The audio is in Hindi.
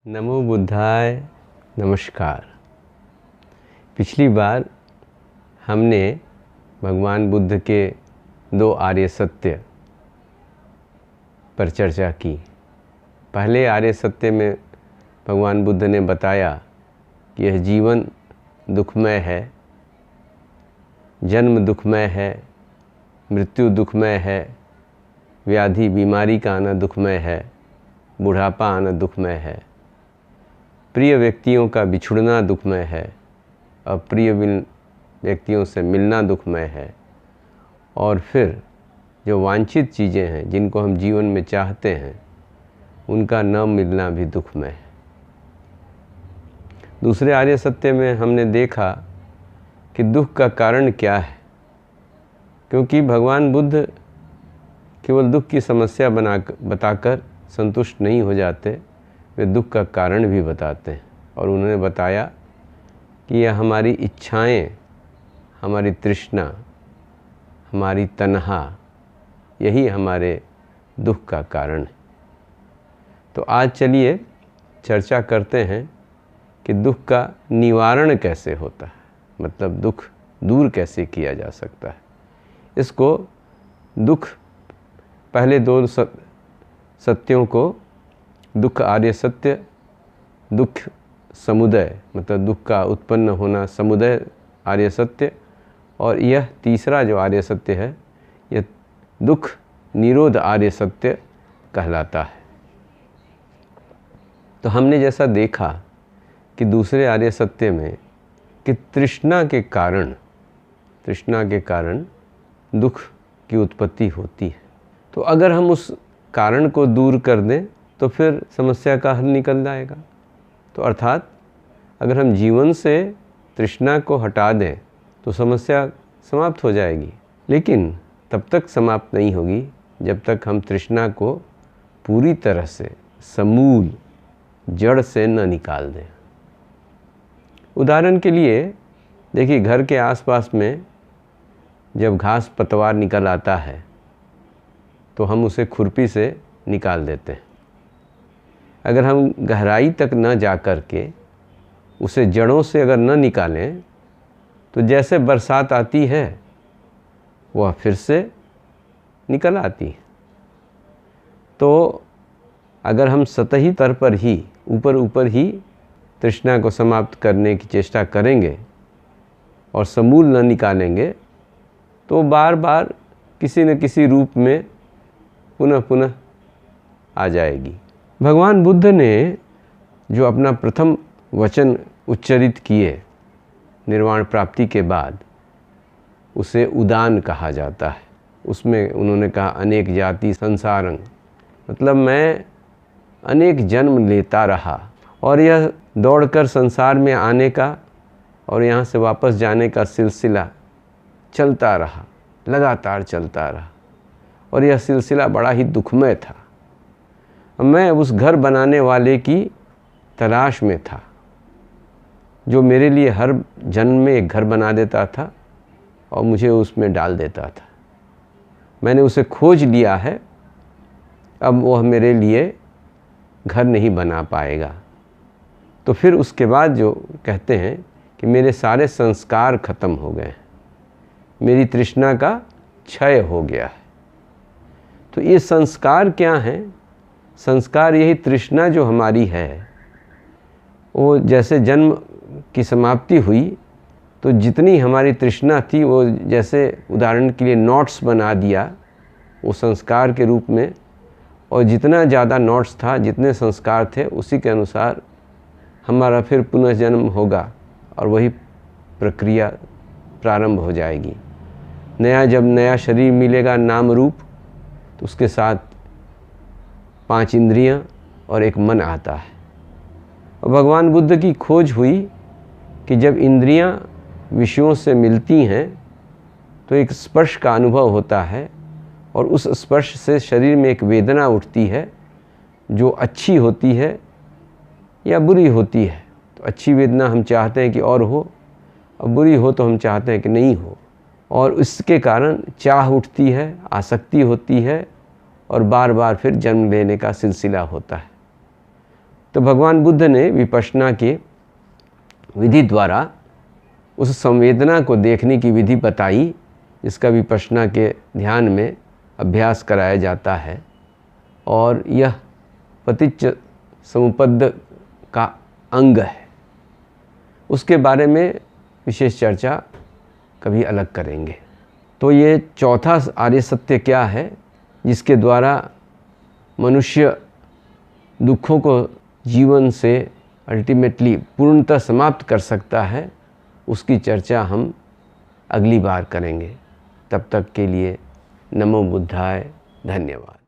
नमो बुद्धाय। नमस्कार। पिछली बार हमने भगवान बुद्ध के 2 आर्य सत्य पर चर्चा की। पहले आर्य सत्य में भगवान बुद्ध ने बताया कि यह जीवन दुखमय है, जन्म दुखमय है, मृत्यु दुखमय है, व्याधि बीमारी का आना दुखमय है, बुढ़ापा आना दुखमय है, प्रिय व्यक्तियों का बिछुड़ना दुखमय है, अप्रिय व्यक्तियों से मिलना दुखमय है, और फिर जो वांछित चीज़ें हैं जिनको हम जीवन में चाहते हैं उनका न मिलना भी दुखमय है। दूसरे आर्य सत्य में हमने देखा कि दुख का कारण क्या है, क्योंकि भगवान बुद्ध केवल दुख की समस्या बताकर संतुष्ट नहीं हो जाते, वे दुख का कारण भी बताते हैं। और उन्होंने बताया कि यह हमारी इच्छाएं, हमारी तृष्णा, हमारी तन्हा, यही हमारे दुख का कारण है। तो आज चलिए चर्चा करते हैं कि दुख का निवारण कैसे होता है, मतलब दुख दूर कैसे किया जा सकता है। इसको दुख, पहले 2 सत्यों को, दुख आर्य सत्य, दुख समुदय मतलब दुख का उत्पन्न होना समुदय आर्य सत्य, और यह तीसरा जो आर्य सत्य है यह दुख निरोध आर्य सत्य कहलाता है। तो हमने जैसा देखा कि दूसरे आर्य सत्य में कि तृष्णा के कारण दुख की उत्पत्ति होती है। तो अगर हम उस कारण को दूर कर दें तो फिर समस्या का हल निकल जाएगा। तो अर्थात अगर हम जीवन से तृष्णा को हटा दें तो समस्या समाप्त हो जाएगी, लेकिन तब तक समाप्त नहीं होगी जब तक हम तृष्णा को पूरी तरह से समूल जड़ से न निकाल दें। उदाहरण के लिए देखिए, घर के आसपास में जब घास पतवार निकल आता है तो हम उसे खुरपी से निकाल देते हैं। अगर हम गहराई तक न जा कर के उसे जड़ों से अगर न निकालें तो जैसे बरसात आती है वह फिर से निकल आती है। तो अगर हम सतही स्तर पर ही ऊपर ही तृष्णा को समाप्त करने की चेष्टा करेंगे और समूल न निकालेंगे तो बार बार किसी न किसी रूप में पुनः आ जाएगी। भगवान बुद्ध ने जो अपना प्रथम वचन उच्चरित किए निर्वाण प्राप्ति के बाद, उसे उदान कहा जाता है। उसमें उन्होंने कहा अनेक जाति संसारं, मतलब मैं अनेक जन्म लेता रहा और यह दौड़कर संसार में आने का और यहाँ से वापस जाने का सिलसिला चलता रहा, लगातार चलता रहा, और यह सिलसिला बड़ा ही दुखमय था। मैं उस घर बनाने वाले की तलाश में था जो मेरे लिए हर जन्म में एक घर बना देता था और मुझे उसमें डाल देता था। मैंने उसे खोज लिया है, अब वह मेरे लिए घर नहीं बना पाएगा। तो फिर उसके बाद जो कहते हैं कि मेरे सारे संस्कार खत्म हो गए हैं, मेरी तृष्णा का क्षय हो गया है। तो ये संस्कार क्या हैं? संस्कार यही तृष्णा जो हमारी है, वो जैसे जन्म की समाप्ति हुई तो जितनी हमारी तृष्णा थी वो जैसे उदाहरण के लिए नोट्स बना दिया वो संस्कार के रूप में, और जितना ज़्यादा नोट्स था, जितने संस्कार थे, उसी के अनुसार हमारा फिर पुनर्जन्म होगा और वही प्रक्रिया प्रारंभ हो जाएगी। जब नया शरीर मिलेगा नाम रूप, तो उसके साथ 5 इंद्रियां और एक मन आता है। और भगवान बुद्ध की खोज हुई कि जब इंद्रियां विषयों से मिलती हैं तो एक स्पर्श का अनुभव होता है, और उस स्पर्श से शरीर में एक वेदना उठती है जो अच्छी होती है या बुरी होती है। तो अच्छी वेदना हम चाहते हैं कि और हो, और बुरी हो तो हम चाहते हैं कि नहीं हो, और इसके कारण चाह उठती है, आसक्ति होती है, और बार बार फिर जन्म लेने का सिलसिला होता है। तो भगवान बुद्ध ने विपश्यना की विधि द्वारा उस संवेदना को देखने की विधि बताई, जिसका विपश्यना के ध्यान में अभ्यास कराया जाता है, और यह पतिच्च समुपद्द का अंग है। उसके बारे में विशेष चर्चा कभी अलग करेंगे। तो ये चौथा आर्य सत्य क्या है जिसके द्वारा मनुष्य दुखों को जीवन से अल्टीमेटली पूर्णतः समाप्त कर सकता है, उसकी चर्चा हम अगली बार करेंगे। तब तक के लिए नमो बुद्धाय, धन्यवाद।